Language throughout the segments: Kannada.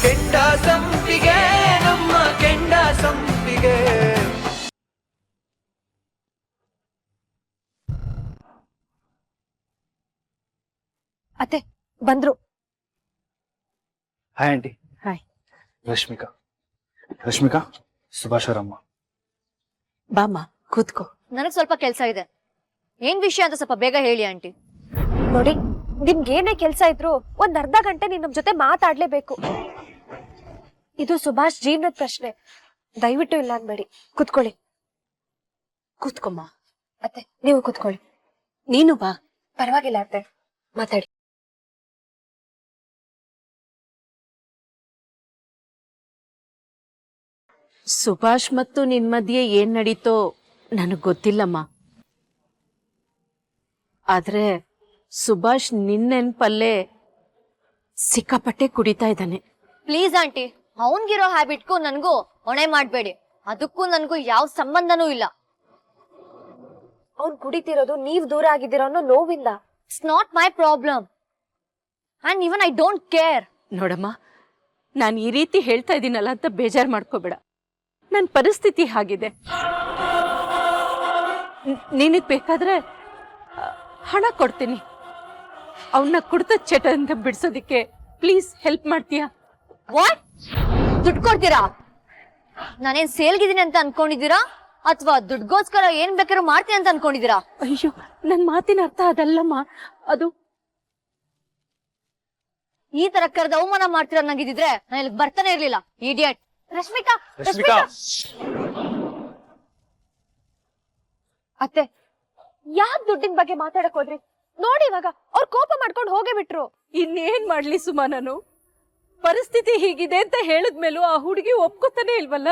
ಕೆಂಡ ಸಂಪಿಗೆ ನಮ್ಮ ಕೆಂಡ ಸಂಪಿಗೆ. ಅತ್ತೆ ಬಂದ್ರು. Hi aunty. Hi. Rashmika Subhash ಅವರಮ್ಮ. ಬಾಮ್ಮ ಕೂತ್ಕೋ. ನನಗ್ ಸ್ವಲ್ಪ ಕೆಲ್ಸ ಇದೆ. ಏನ್ ವಿಷಯ ಅಂತ ಸ್ವಲ್ಪ ಬೇಗ ಹೇಳಿ ಆಂಟಿ. ನೋಡಿ, ನಿಮ್ಗೇನೇ ಕೆಲ್ಸ ಇದ್ರು ಒಂದ್ ಅರ್ಧ ಗಂಟೆ ನೀನ್ ನಮ್ ಜೊತೆ ಮಾತಾಡ್ಲೇಬೇಕು. ಇದು ಸುಭಾಷ್ ಜೀವನದ ಪ್ರಶ್ನೆ, ದಯವಿಟ್ಟು ಇಲ್ಲ ಅನ್ಬೇಡಿ. ಕೂತ್ಕೊಳ್ಳಿ. ಕೂತ್ಕೊಮ್ಮ. ಅತ್ತೆ ನೀವು ಕೂತ್ಕೊಳ್ಳಿ. ನೀನು ಬಾ. ಪರವಾಗಿಲ್ಲ ಅತ್ತೆ, ಮಾತಾಡಿ. ಸುಭಾಷ್ ಮತ್ತು ನಿನ್ ಮಧ್ಯೆ ಏನ್ ನಡೀತೋ ನನಗ್ ಗೊತ್ತಿಲ್ಲಮ್ಮ. ಆದ್ರೆ ಸುಭಾಷ್ ನಿನ್ನೆನ್ಪಲ್ಲೇ ಸಿಕ್ಕಾಪಟ್ಟೆ ಕುಡಿತಾ ಇದ್ದಾನೆ. ಪ್ಲೀಸ್ ಆಂಟಿ, ಅವನ್ಗಿರೋ ಹ್ಯಾಬಿಟ್ಗೂ ನನ್ಗೂ ಹೊಣೆ ಮಾಡ್ಬೇಡಿ. ಅದಕ್ಕೂ ನನ್ಗೂ ಯಾವ ಸಂಬಂಧನೂ ಇಲ್ಲ. ಅವ್ನ್ ಕುಡಿತಿರೋದು ನೀವ್ ದೂರ ಆಗಿದ್ದೀರೋ ಅನ್ನೋ ನೋವಿಂದ. It's not my problem and even I don't care. ನೋಡಮ್ಮ, ನಾನು ಈ ರೀತಿ ಹೇಳ್ತಾ ಇದ್ದೀನಲ್ಲ ಅಂತ ಬೇಜಾರ್ ಮಾಡ್ಕೋಬೇಡ. ನನ್ನ ಪರಿಸ್ಥಿತಿ ಹಾಗಿದೆ. ನಿನಗ್ ಬೇಕಾದ್ರೆ ಹಣ ಕೊಡ್ತೀನಿ. ಅವನ್ನ ಕುಡ್ತ ಚಟದಿಂದ ಬಿಡ್ಸೋದಿಕ್ಕೆ ಪ್ಲೀಸ್ ಹೆಲ್ಪ್ ಮಾಡ್ತೀಯಾ? ವಾಟ್? ದುಡ್ಡು ಕೊಡ್ತೀರಾ? ನಾನೇನ್ ಸೇಲ್ಗಿದ್ದೀನಿ ಅಂತ ಅನ್ಕೊಂಡಿದ್ದೀರಾ ಅಥವಾ ದುಡ್ಗೋಸ್ಕರ ಏನ್ ಬೇಕಾದ್ರೂ ಮಾಡ್ತೀನಿ ಅಂತ ಅನ್ಕೊಂಡಿದ್ದೀರಾ? ಅಯ್ಯೋ, ನನ್ ಮಾತಿನ ಅರ್ಥ ಅದಲ್ಲಮ್ಮ. ಅದು ಈ ತರ ಕರೆದ ಅವಮಾನ ಮಾಡ್ತೀರ ನಂಗಿದ್ರೆ ನಾನು ಇಲ್ಲಿ ಬರ್ತಾನೆ ಇರ್ಲಿಲ್ಲ. ಇಡಿಯಟ್. ರಶ್ಮಿಕಾ, ಅತ್ತೆ ಯಾಕ್ ದುಡ್ಡಿನ ಬಗ್ಗೆ ಮಾತಾಡಕ್ ಹೋದ್ರಿ? ನೋಡಿ ಇವಾಗ ಅವ್ರ ಕೋಪ ಮಾಡ್ಕೊಂಡು ಹೋಗೇ ಬಿಟ್ರು. ಇನ್ನೇನ್ ಮಾಡ್ಲಿ ಸುಮಾ, ನಾನು ಪರಿಸ್ಥಿತಿ ಹೀಗಿದೆ ಅಂತ ಹೇಳಿದ್ಮೇಲೂ ಆ ಹುಡುಗಿ ಒಪ್ಕೋತಾನೆ ಇಲ್ವಲ್ಲ.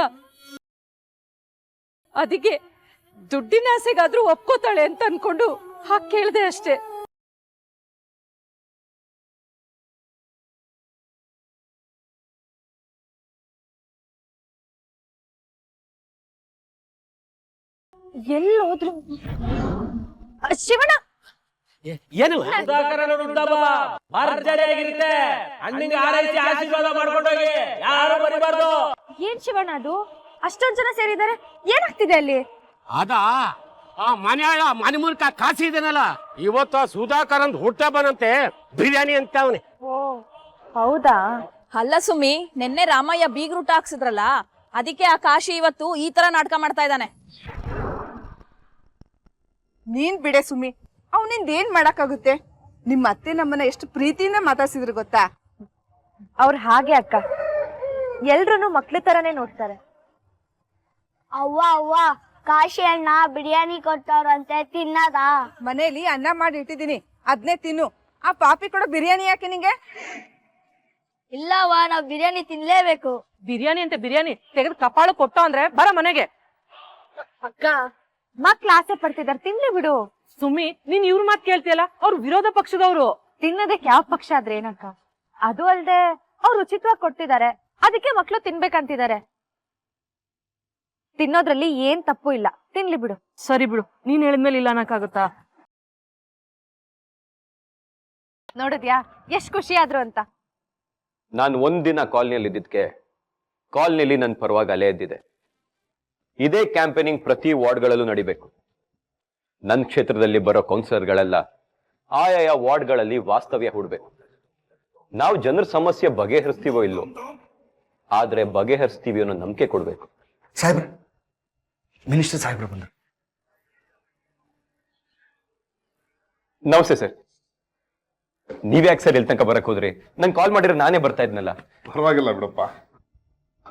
ಅದಕ್ಕೆ ದುಡ್ಡಿನ ಆಸೆಗಾದ್ರೂ ಒಪ್ಕೋತಾಳೆ ಅಂತ ಅನ್ಕೊಂಡು ಹಾಗೆ ಕೇಳ್ದೆ ಅಷ್ಟೇ. ಎಲ್ಲೋದ್ರು? ಶಿವಣ್ಣ, ಏನು ಭರ್ಜರಿಯಾಗಿರುತ್ತೆ. ಹಣ್ಣಿಗೆ ಆರೈಸಿ ಆಶೀರ್ವಾದ ಮಾಡ್ಕೊಂಡೋಗಿ, ಯಾರು ಬರಿಬಾರ್ದು. ಏನ್ ಶಿವಣ್ಣ ಅದು? ಅಷ್ಟೊಂದ್ ಜನ ಸೇರಿದ್ದಾರೆ, ಏನಾಗ್ತಿದೆ ಅಲ್ಲಿ? ಅದಾ ಆ ಮನೆ ಮೂಲಕ ಕಾಸಿ ಇದೆನಲ್ಲ, ಇವತ್ತು ಸುಧಾಕರ್ ಅಂತ ಹುಟ್ಟ ಬಂದಂತೆ ಬಿರಿಯಾನಿ ಅಂತ ಅವನೇ. ಓ ಹೌದಾ? ಅಲ್ಲ ಸುಮಿ, ನಿನ್ನೆ ರಾಮಯ್ಯ ಬೀಗ್ರೂಟ ಹಾಕ್ಸಿದ್ರಲ್ಲ, ಅದಕ್ಕೆ ಆ ಕಾಶಿ ಇವತ್ತು ಈ ತರ ನಾಟಕ ಮಾಡ್ತಾ ಇದ್ದಾನೆ. ನೀನ್ ಬಿಡೆ ಸುಮಿ, ಅವನಿಂದ ಏನ್ ಮಾಡಕ್ಕಾಗುತ್ತೆ? ನಿಮ್ಮ ಅತ್ತೆ ನಮ್ಮನ್ನ ಎಷ್ಟು ಪ್ರೀತಿಯಿಂದ ಮಾತಾಡ್ಸಿದ್ರು ಗೊತ್ತಾ? ಅವ್ರು ಹಾಗೆ ಅಕ್ಕ, ಎಲ್ರು ಮಕ್ಳ ತರನೇ ನೋಡ್ತಾರೆ. ಅವ್ವ ಅವ್ವ, ಕಾಶಿ ಅಣ್ಣ ಬಿರಿಯಾನಿ ಕೊಟ್ಟವ್ರಂತೆ, ತಿನ್ನದ? ಮನೇಲಿ ಅನ್ನ ಮಾಡಿ ಇಟ್ಟಿದೀನಿ, ಅದ್ನೇ ತಿನ್ನು. ಆ ಪಾಪಿ ಕೊಡೋ ಬಿರಿಯಾನಿ ಯಾಕೆ ನಿಂಗೆ? ಇಲ್ಲವ್ವ, ನಾವ್ ಬಿರಿಯಾನಿ ತಿನ್ಲೇಬೇಕು. ಬಿರಿಯಾನಿ ಅಂತ ಬಿರಿಯಾನಿ ತೆಗೆದು ಕಪಾಳು ಕೊಟ್ಟ ಅಂದ್ರೆ ಬರ ಮನೆಗೆ. ಅಕ್ಕ ಮಕ್ಳು ಆಸೆ ಪಡ್ತಿದಾರೆ, ತಿನ್ಲಿ ಬಿಡು. ಸುಮ್ಮಿ, ನೀನ್ ಇವ್ರ ಮಾತ್ ಕೇಳ್ತಿಯಲ್ಲ, ಅವ್ರು ವಿರೋಧ ಪಕ್ಷದವ್ರು. ತಿನ್ನೋದಕ್ಕೆ ಯಾವ ಪಕ್ಷ ಆದ್ರೆ ಏನಕ್ಕ? ಅದು ಅಲ್ದೆ ಅವ್ರು ಉಚಿತವಾಗಿ ಕೊಡ್ತಿದ್ದಾರೆ, ಅದಕ್ಕೆ ಮಕ್ಳು ತಿನ್ಬೇಕಂತಿದ್ದಾರೆ. ತಿನ್ನೋದ್ರಲ್ಲಿ ಏನ್ ತಪ್ಪು ಇಲ್ಲ, ತಿನ್ಲಿ ಬಿಡು. ಸರಿ ಬಿಡು, ನೀನ್ ಹೇಳಿದ್ಮೇಲೆ ಇಲ್ಲ ಅನ್ನಕ್ಕಾಗುತ್ತಾ? ನೋಡಿದ್ಯಾ ಎಷ್ಟ್ ಖುಷಿ ಆದ್ರು ಅಂತ. ನಾನು ಒಂದಿನ ಕಾಲನಿಯಲ್ಲಿ ಇದ್ದಿದ್ಕೆ ಕಾಲನಿಯಲ್ಲಿ ನನ್ನ ಪರವಾಗಿ ಅಲೆ ಎದ್ದಿದೆ. ಇದೇ ಕ್ಯಾಂಪೇನಿಂಗ್ ಪ್ರತಿ ವಾರ್ಡ್ಗಳಲ್ಲೂ ನಡಿಬೇಕು. ನನ್ನ ಕ್ಷೇತ್ರದಲ್ಲಿ ಬರೋ ಕೌನ್ಸಿಲರ್ಗಳೆಲ್ಲ ಆಯಾಯ ವಾರ್ಡ್ಗಳಲ್ಲಿ ವಾಸ್ತವ್ಯ ಹೂಡ್ಬೇಕು. ನಾವು ಜನರ ಸಮಸ್ಯೆ ಬಗೆಹರಿಸ್ತೀವೋ ಇಲ್ಲೋ, ಆದ್ರೆ ಬಗೆಹರಿಸ್ತೀವಿ ಅನ್ನೋ ನಂಬಿಕೆ ಕೊಡ್ಬೇಕು. ಸಾಹೇಬ್ರ, ಮಿನಿಸ್ಟರ್ ಸಾಹೇಬ್ರು ಬಂದ್ರು. ನಮಸ್ತೆ ಸರ್. ನೀವ್ಯಾಕೆ ಸರ್ ಎಲ್ಲಿ ತನಕ ಬರಕ್ ಹೋದ್ರಿ? ನಂಗೆ ಕಾಲ್ ಮಾಡಿದ್ರೆ ನಾನೇ ಬರ್ತಾ ಇದ್ನಲ್ಲ. ಪರವಾಗಿಲ್ಲ ಬಿಡಪ್ಪ.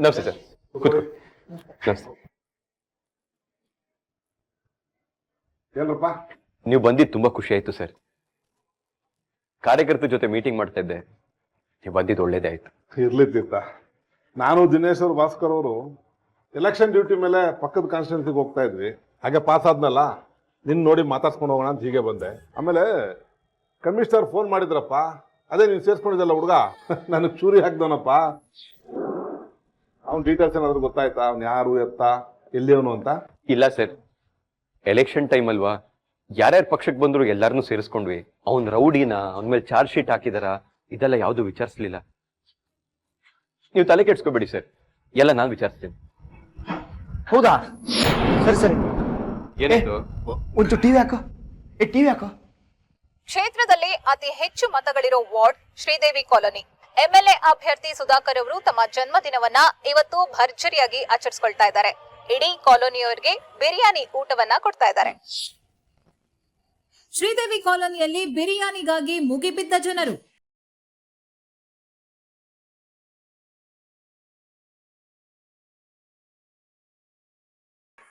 ನಮಸ್ತೆ ಸರ್, ಕೂತ್ಕೊಳ್ಳಿ. ನಮಸ್ತೆ. ಏನಪ್ಪ, ನೀವು ಬಂದಿದ್ದು ತುಂಬಾ ಖುಷಿ ಆಯ್ತು ಸರ್. ಕಾರ್ಯಕರ್ತರ ಜೊತೆ ಮೀಟಿಂಗ್ ಮಾಡ್ತಾ ಇದ್ದೆ, ನೀವು ಬಂದಿದ್ದು ಒಳ್ಳೇದೇ ಆಯ್ತು. ಇರ್ಲಿದ್ದ. ನಾನು ದಿನೇಶ್ ಅವರು, ಭಾಸ್ಕರ್ ಅವರು ಎಲೆಕ್ಷನ್ ಡ್ಯೂಟಿ ಮೇಲೆ ಪಕ್ಕದ ಕಾನ್ಸ್ಟಿಟ್ಯೂನ್ಸಿಗೆ ಹೋಗ್ತಾ ಇದ್ವಿ. ಹಾಗೆ ಪಾಸ್ ಆದ್ನಲ್ಲ, ನಿನ್ನ ನೋಡಿ ಮಾತಾಡ್ಸ್ಕೊಂಡು ಹೋಗೋಣ ಅಂತ ಹೀಗೆ ಬಂದೆ. ಆಮೇಲೆ ಕಮಿಷನರ್ ಫೋನ್ ಮಾಡಿದ್ರಪ್ಪ, ಅದೇ ನೀನು ಸೇರ್ಸ್ಕೊಂಡಿದ್ದಲ್ಲ ಹುಡುಗ, ನನಗೆ ಚೂರಿ ಹಾಕ್ದವನಪ್ಪ. ಅವ್ನ ಡೀಟೇಲ್ಸ್ ಏನಾದ್ರು ಗೊತ್ತಾಯ್ತಾ? ಅವ್ನು ಯಾರು, ಎತ್ತ, ಎಲ್ಲಿಯವನು ಅಂತ? ಇಲ್ಲ ಸರ್, ಎಲೆಕ್ಷನ್ ಟೈಮ್ ಅಲ್ವಾ, ಯಾರ್ಯಾರ ಪಕ್ಷಕ್ಕೆ ಬಂದ್ರು ಎಲ್ಲಾರನ್ನೂ ಸೇರಿಸ್ಕೊಂಡ್ವಿ. ಅವ್ನ್ ರೌಡಿನ, ಅವನ ಮೇಲೆ ಚಾರ್ಜ್ ಶೀಟ್ ಹಾಕಿದಾರ, ಇದೆಲ್ಲ ಯಾವ್ದು ವಿಚಾರಿಸ್ಲಿಲ್ಲ. ನೀವು ತಲೆ ಕೆಡ್ಸ್ಕೊಬೇಡಿ ಸರ್, ಎಲ್ಲ ನಾನು ವಿಚಾರಿಸ್ತೀನಿ. ಹೌದಾ? ಸರಿ ಸರಿ. ಏನಾಯ್ತು? ಒಂಚೂರು ಟಿವಿ ಹಾಕೋ. ಟಿವಿ ಹಾಕೋ. ಕ್ಷೇತ್ರದಲ್ಲಿ ಅತಿ ಹೆಚ್ಚು ಮತಗಳಿರೋ ವಾರ್ಡ್ ಶ್ರೀದೇವಿ ಕಾಲೋನಿ. ಎಂಎಲ್ಎ ಅಭ್ಯರ್ಥಿ ಸುಧಾಕರ್ ಅವರು ತಮ್ಮ ಜನ್ಮದಿನವನ್ನ ಇವತ್ತು ಭರ್ಜರಿಯಾಗಿ ಆಚರಿಸಿಕೊಳ್ತಾ ಇದ್ದಾರೆ. ಇಡೀ ಕಾಲೋನಿಯವರಿಗೆ ಬಿರಿಯಾನಿ ಊಟವನ್ನ ಕೊಡ್ತಾ ಇದ್ದಾರೆ. ಶ್ರೀದೇವಿ ಕಾಲೋನಿಯಲ್ಲಿ ಬಿರಿಯಾನಿಗಾಗಿ ಮುಗಿಬಿದ್ದ ಜನರು.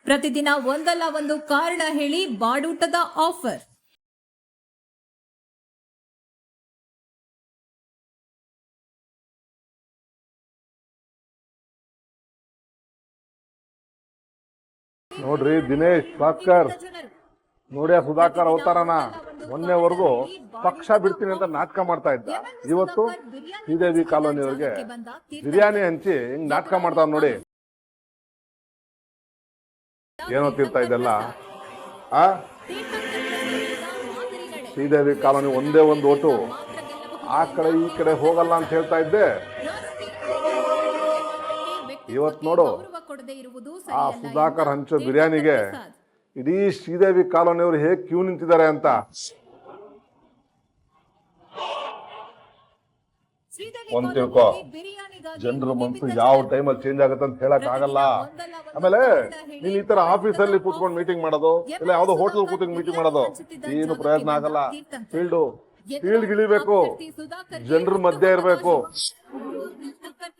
ಪ್ರತಿದಿನ ಒಂದಲ್ಲ ಒಂದು ಕಾರಣ ಹೇಳಿ ಬಾಡೂಟದ ಆಫರ್. ನೋಡ್ರಿ ದಿನೇಶ್ ಭಾಸ್ಕರ್, ನೋಡಿ ಆ ಸುಧಾಕರ್ ಅವತಾರನ ಮೊನ್ನೆವರೆಗೂ ಪಕ್ಷ ಬಿಡ್ತೀನಿ ಅಂತ ನಾಟಕ ಮಾಡ್ತಾ ಇದ್ದ. ಇವತ್ತು ಶ್ರೀದೇವಿ ಕಾಲೋನಿಯವ್ರಿಗೆ ಬಿರಿಯಾನಿ ಹಂಚಿ ಹಿಂಗ್ ನಾಟಕ ಮಾಡ್ತಾವ್ ನೋಡಿ. ಏನೋ ತಿರ್ತಾ ಇದೆಲ್ಲ ಆ ಶ್ರೀದೇವಿ ಕಾಲೋನಿ ಒಂದೇ ಒಂದು ಓಟು ಆ ಕಡೆ ಈ ಕಡೆ ಹೋಗಲ್ಲ ಅಂತ ಹೇಳ್ತಾ ಇದ್ದೆ. ಇವತ್ ನೋಡು ಆ ಸುಧಾಕರ್ ಹಂಚೋ ಬಿರಿಯಾನಿಗೆ ಇಡೀ ಶ್ರೀದೇವಿ ಕಾಲೋನಿಯವರು ಹೇಗೆ ಕ್ಯೂ ನಿಂತಿದ್ದಾರೆ ಅಂತ. ಒಂದ್ ತಿಳ್ಕೊ, ಜನರ ಮನಸ್ಸು ಯಾವ ಟೈಮಲ್ಲಿ ಚೇಂಜ್ ಆಗುತ್ತೆ ಅಂತ ಹೇಳಕ್ ಆಗಲ್ಲ. ಆಮೇಲೆ ನೀನ್ ಈ ತರ ಆಫೀಸಲ್ಲಿ ಕೂತ್ಕೊಂಡು ಮೀಟಿಂಗ್ ಮಾಡೋದು, ಇಲ್ಲ ಯಾವ್ದೋ ಹೋಟೆಲ್ ಕೂತ್ಕೊಂಡು ಮೀಟಿಂಗ್ ಮಾಡೋದು ಏನು ಪ್ರಯೋಜನ ಆಗಲ್ಲ. ಫೀಲ್ಡ್ ಇಳಿಬೇಕು, ಜನರ ಮಧ್ಯೆ ಇರ್ಬೇಕು,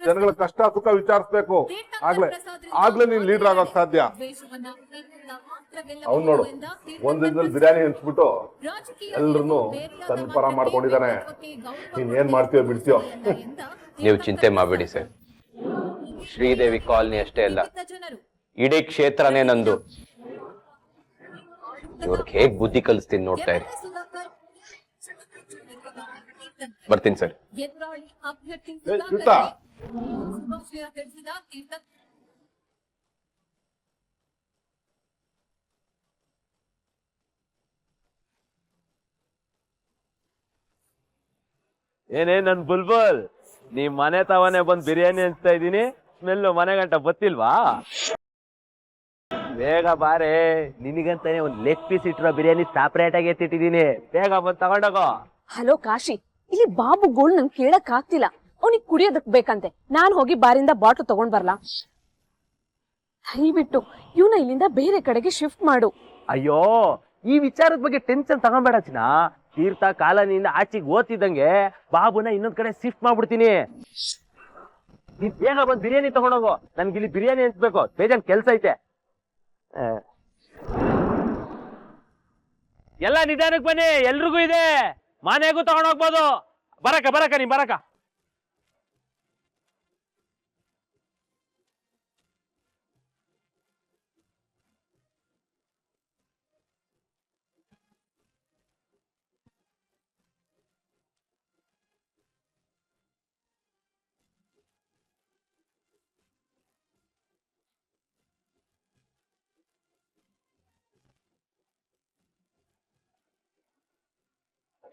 ಜನಗಳ ಕಷ್ಟ ಸುಖ ವಿಚಾರಿಸ್ಬೇಕು. ಆಗ್ಲೇ ನೀನ್ ಲೀಡರ್ ಆಗೋಕ್ ಸಾಧ್ಯ. ಅವ್ನು ನೋಡು, ಒಂದ್ ದಿನದಲ್ಲಿ ಬಿರಿಯಾನಿ ಹಂಚ್ಬಿಟ್ಟು ಎಲ್ರನ್ನು ತನ್ನ ಪರ ಮಾಡ್ಕೊಂಡಿದ್ದಾನೆ. ನೀನ್ ಏನ್ ಮಾಡ್ತೀಯೋ ಬಿಡ್ತೀಯೋ. ನೀವು ಚಿಂತೆ ಮಾಡಬೇಡಿ ಸರ್, ಶ್ರೀದೇವಿ ಕಾಲನಿ ಅಷ್ಟೇ ಅಲ್ಲ, ಇಡೀ ಕ್ಷೇತ್ರನೇ ನಂದು. ಇವ್ರಿಗೆ ಹೇಗ್ ಬುದ್ಧಿ ಕಲಿಸ್ತೀನಿ ನೋಡ್ತಾ ಇರಿ. ಬರ್ತೀನಿ ಸರ್. ಏನೇ ನನ್ ಬುಲ್ಬುಲ್, ನೀ ಮನೆ ತವನೆ ಬಂದ್ ಬಿರಿಯಾನಿ ಹಂಚ್ತಾ ಇದೀನಿ, ಸ್ಮೆಲ್ಲು ಮನೆ ಗಂಟ ಬತ್ತಿಲ್ವಾ? ಬೇಗ ಬಾರೆ, ನಿನಗಂತಾನೆ ಒಂದ್ ಲೆಗ್ ಪೀಸ್ ಇಟ್ಟಿರೋ ಬಿರಿಯಾನಿ ಸಪರೇಟ್ ಆಗಿ ಎತ್ತಿಟ್ಟಿದೀನಿ, ಬೇಗ ಬಂದ್ ತಗೊಂಡೋಗೋ. ಹಲೋ ಕಾಶಿ, ಇಲ್ಲಿ ಬಾಬುಗಳು ನಂಗೆ ಕೇಳಕ್ ಆಗ್ತಿಲ್ಲ. ಅವನಿಗೆ ಕುಡಿಯೋದಕ್ ಬೇಕಂತೆ. ನಾನ್ ಹೋಗಿ ಬಾರಿಂದ ಬಾಟ್ಲು ತಗೊಂಡ್ ಬರ್ಲಾ? ದಯವಿಟ್ಟು ಇವನ ಇಲ್ಲಿಂದ ಬೇರೆ ಕಡೆಗೆ ಶಿಫ್ಟ್ ಮಾಡು. ಅಯ್ಯೋ, ಈ ವಿಚಾರದ ಬಗ್ಗೆ ಟೆನ್ಷನ್ ತಗೊಂಬೇಡ ಚಿನ್ನ. ತೀರ್ಥ ಕಾಲನಿಯಿಂದ ಆಚೆಗೆ ಓದ್ತಿದ್ದಂಗೆ ಬಾಬುನ ಇನ್ನೊಂದ್ ಕಡೆ ಶಿಫ್ಟ್ ಮಾಡ್ಬಿಡ್ತೀನಿ. ನೀನ್ ಬೇಗ ಬಂದ್ ಬಿರಿಯಾನಿ ತಗೊಂಡೋಗು, ನನ್ಗೆ ಇಲ್ಲಿ ಬಿರಿಯಾನಿ ಹಂಚ್ಬೇಕು, ಬೇಜಾನ್ ಕೆಲ್ಸ ಐತೆ. ಎಲ್ಲ ನಿಧಾನಕ್ಕೆ ಬನ್ನಿ, ಎಲ್ರಿಗೂ ಇದೆ, ಮನೆಗೂ ತಗೊಂಡೋಗ್ಬೋದು. ಬರಕ ನೀ ಬರಕ.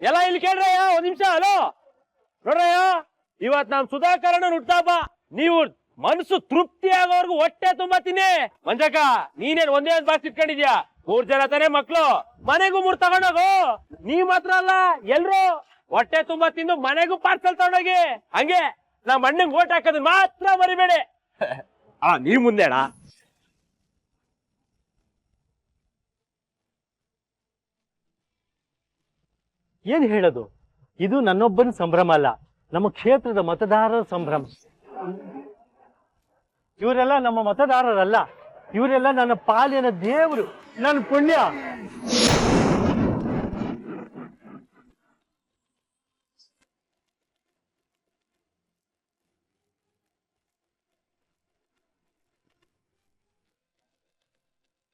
ಎಲ್ಲ ಇಲ್ಲಿ ಕೇಳ್ರಯ್ಯ, ಒಂದ್ ನಿಮಿಷ. ಹಲೋ ನೋಡ್ರಯ್ಯ, ಇವತ್ ನಮ್ ಸುಧಾಕರಣ ಹುಟ್ಟಾಪ. ನೀವು ಮನಸ್ಸು ತೃಪ್ತಿ ಆಗೋವರ್ಗು ಹೊಟ್ಟೆ ತುಂಬಾ ತಿನ್ನಿ. ಮಂಜಕ್ಕ, ನೀನೇನ್ ಒಂದೇ ಒಂದ್ ಬಾಕ್ಸ್ ಇಟ್ಕೊಂಡಿದ್ಯಾ? 3 ಜನ ತಾನೇ ಮಕ್ಳು, ಮನೆಗೂ 3 ತಗೊಂಡೋಗು. ನೀ ಮಾತ್ರ ಅಲ್ಲ, ಎಲ್ರು ಹೊಟ್ಟೆ ತುಂಬಾ ತಿಂದು ಮನೆಗೂ ಪಾರ್ಸಲ್ ತಗೊಂಡೋಗಿ. ಹಂಗೆ ನಮ್ ಅಣ್ಣಂಗ್ ಓಟ್ ಹಾಕೋದ್ ಮಾತ್ರ ಮರಿಬೇಡಿ. ನೀವ್ ಮುಂದೆ ಅಣ್ಣ. ಏನ್ ಹೇಳೋದು, ಇದು ನನ್ನೊಬ್ಬನ ಸಂಭ್ರಮ ಅಲ್ಲ, ನಮ್ಮ ಕ್ಷೇತ್ರದ ಮತದಾರರ ಸಂಭ್ರಮ. ಇವರೆಲ್ಲ ನಮ್ಮ ಮತದಾರರಲ್ಲ, ಇವರೆಲ್ಲ ನನ್ನ ಪಾಲಿನ ದೇವರು, ನನ್ನ ಪುಣ್ಯ.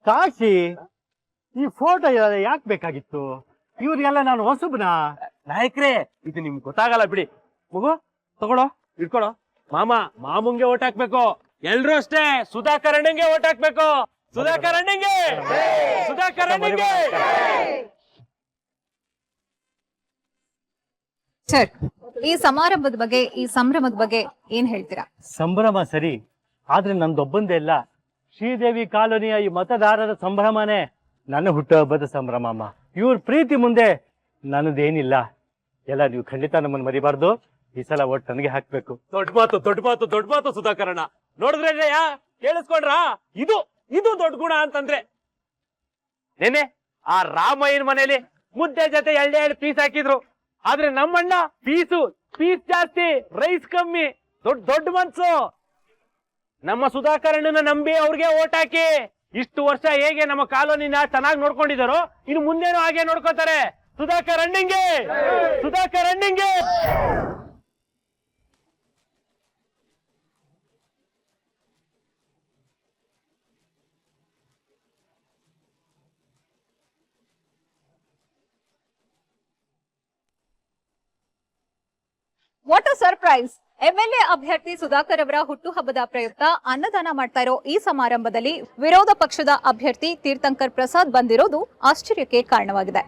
ಕಾಶಿ, ಈ ಫೋಟೋ ಯಾಕೆ ಬೇಕಾಗಿತ್ತು? ಇವ್ರಿಗೆಲ್ಲ ನಾನು ಹೊಸಬ್ನ? ನಾಯಕ್ರೇ, ಇದು ನಿಮ್ಗೆ ಗೊತ್ತಾಗಲ್ಲ ಬಿಡಿ. ಮಗು ತಗೊಳೋ, ಇಟ್ಕೊಳೋ. ಮಾಮುಂಗೆ ಓಟ್ ಹಾಕ್ಬೇಕು. ಎಲ್ರು ಅಷ್ಟೇ, ಸುಧಾಕರ್ ಅಣ್ಣಂಗೆ ಓಟ್ ಹಾಕ್ಬೇಕು. ಸುಧಾಕರ್ ಅಣ್ಣಂಗೆ. ಸರ್, ಈ ಸಮಾರಂಭದ ಬಗ್ಗೆ, ಈ ಸಂಭ್ರಮದ ಬಗ್ಗೆ ಏನ್ ಹೇಳ್ತೀರಾ? ಸಂಭ್ರಮ ಸರಿ, ಆದ್ರೆ ನಂದೊಬ್ಬಂದೇ ಇಲ್ಲ, ಶ್ರೀದೇವಿ ಕಾಲೋನಿಯ ಈ ಮತದಾರರ ಸಂಭ್ರಮನೇ ನನ್ನ ಹುಟ್ಟುಹಬ್ಬದ ಸಂಭ್ರಮ ಅಮ್ಮ. ಇವ್ರ ಪ್ರೀತಿ ಮುಂದೆ ನನ್ನದೇನಿಲ್ಲ. ಎಲ್ಲ ನೀವು ಖಂಡಿತ ನಮ್ಮನ್ನು ಮರಿಬಾರ್ದು. ಈ ಸಲ ಒಟ್ಟು ನನಗೆ ಹಾಕ್ಬೇಕು. ದೊಡ್ಡ ಮಾತು ದೊಡ್ಡ ಮಾತು ದೊಡ್ಡ ಮಾತು ಸುಧಾಕರಣ. ನೋಡಿದ್ರೆ ಕೇಳಿಸ್ಕೊಂಡ್ರ? ಇದು ಇದು ದೊಡ್ಡ ಗುಣ ಅಂತಂದ್ರೆ. ನೆನೆ ಆ ರಾಮಯ್ಯನ ಮನೇಲಿ ಮುದ್ದೆ ಜೊತೆ ಎಳ್ಳೆ ಪೀಸ್ ಹಾಕಿದ್ರು, ಆದ್ರೆ ನಮ್ಮಣ್ಣ ಪೀಸ್ ಜಾಸ್ತಿ, ರೈಸ್ ಕಮ್ಮಿ. ದೊಡ್ಡ ದೊಡ್ಡ ಮನ್ಸು. ನಮ್ಮ ಸುಧಾಕರಣ್ಣನ ನಂಬಿ ಅವ್ರಿಗೆ ಓಟ್ ಹಾಕಿ. ಇಷ್ಟು ವರ್ಷ ಹೇಗೆ ನಮ್ಮ ಕಾಲೋನಿನ ಚೆನ್ನಾಗಿ ನೋಡ್ಕೊಂಡಿದ್ದಾರೋ ಇನ್ನು ಮುಂದೇನು ಹಾಗೆ ನೋಡ್ಕೋತಾರೆ. ಸುಧಾಕರ್ ಅಣ್ಣಿಂಗೆ, ಸುಧಾಕರ್ ಅಣ್ಣಿಂಗೆ. What a surprise! ಎಂಎಲ್ಎ ಅಭ್ಯರ್ಥಿ ಸುಧಾಕರ್ ಅವರ ಹುಟ್ಟುಹಬ್ಬದ ಪ್ರಯುಕ್ತ ಅನ್ನದಾನ ಮಾಡ್ತಾ ಇರೋ ಈ ಸಮಾರಂಭದಲ್ಲಿ ವಿರೋಧ ಪಕ್ಷದ ಅಭ್ಯರ್ಥಿ ತೀರ್ಥಂಕರ್ ಪ್ರಸಾದ್ ಬಂದಿರೋದು ಆಶ್ಚರ್ಯಕ್ಕೆ ಕಾರಣವಾಗಿದೆ.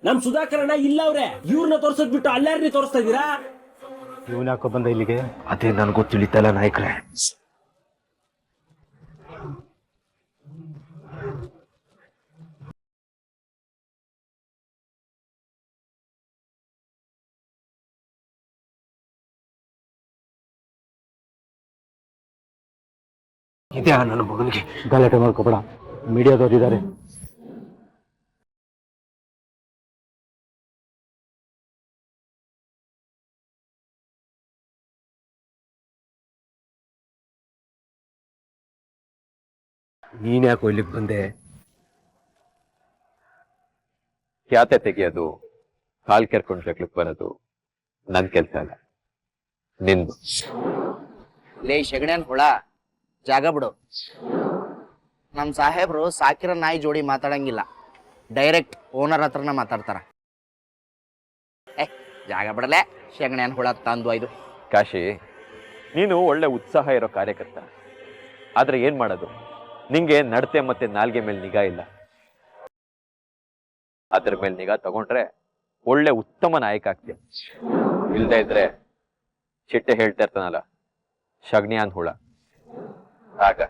ನಮ್ ಸುಧಾಕರಣ ಇಲ್ಲ ಅವ್ರೆ, ಇವ್ರನ್ನ ತೋರ್ಸದ್ ಬಿಟ್ಟು ಅಲ್ಲಾರ್ನಿ ತೋರಿಸ್ತಾ ಇದೀರಾ? ಇವನ್ ಯಾಕೋ ಬಂದ ಇಲ್ಲಿಗೆ? ಅದೇ ನನಗೂ ತಿಳಿತಲ್ಲ ನಾಯಕ್ರೆ. ಇದೇ ನನ್ನ ಮಗನಿಗೆ. ಗಲಾಟೆ ಮಾಡ್ಕೋಬೇಡ, ಮೀಡಿಯಾದವ್ರು ಇದ್ದಾರೆ. ನೀನ್ ಯಾಕೋ ಇಲ್ಲಿಗೆ ಬಂದೆ? ಖ್ಯಾತೆ ತೆಗಿಯೋದು, ಕಾಲ್ ಕೆರ್ಕೊಂಡು ಜಗ್ಲಕ್ ಬರೋದು ನನ್ ಕೆಲ್ಸ ಅಲ್ಲ, ನಿಂದು. ಲೇ ಶಗಣ್ಯನ್ ಹುಳ, ಜಾಗ ಬಿಡು. ನಮ್ ಸಾಹೇಬ್ರು ಸಾಕಿರ ನಾಯಿ ಜೋಡಿ ಮಾತಾಡಂಗಿಲ್ಲ, ಡೈರೆಕ್ಟ್ ಓನರ್ ಹತ್ರನ ಮಾತಾಡ್ತಾರ. ಜಾಗ ಬಿಡಲೆ ಶಗಣ್ಯನ್ ಹುಳ ತಂದು ಇದು. ಕಾಶಿ, ನೀನು ಒಳ್ಳೆ ಉತ್ಸಾಹ ಇರೋ ಕಾರ್ಯಕರ್ತ, ಆದ್ರೆ ಏನ್ ಮಾಡೋದು, ನಿಂಗೆ ನಡತೆ ಮತ್ತೆ ನಾಲ್ಗೆ ಮೇಲೆ ನಿಗಾ ಇಲ್ಲ. ಅದ್ರ ಮೇಲೆ ನಿಗಾ ತಗೊಂಡ್ರೆ ಒಳ್ಳೆ ಉತ್ತಮ ನಾಯಕ ಆಗ್ತೀಯ. ಇಲ್ದೇ ಇದ್ರೆ ಚಿಟ್ಟೆ ಹೇಳ್ತಾ ಇರ್ತಾನಲ್ಲ, ಶಗ್ನಿಯಾನ್ ಹುಳ, ಆಗ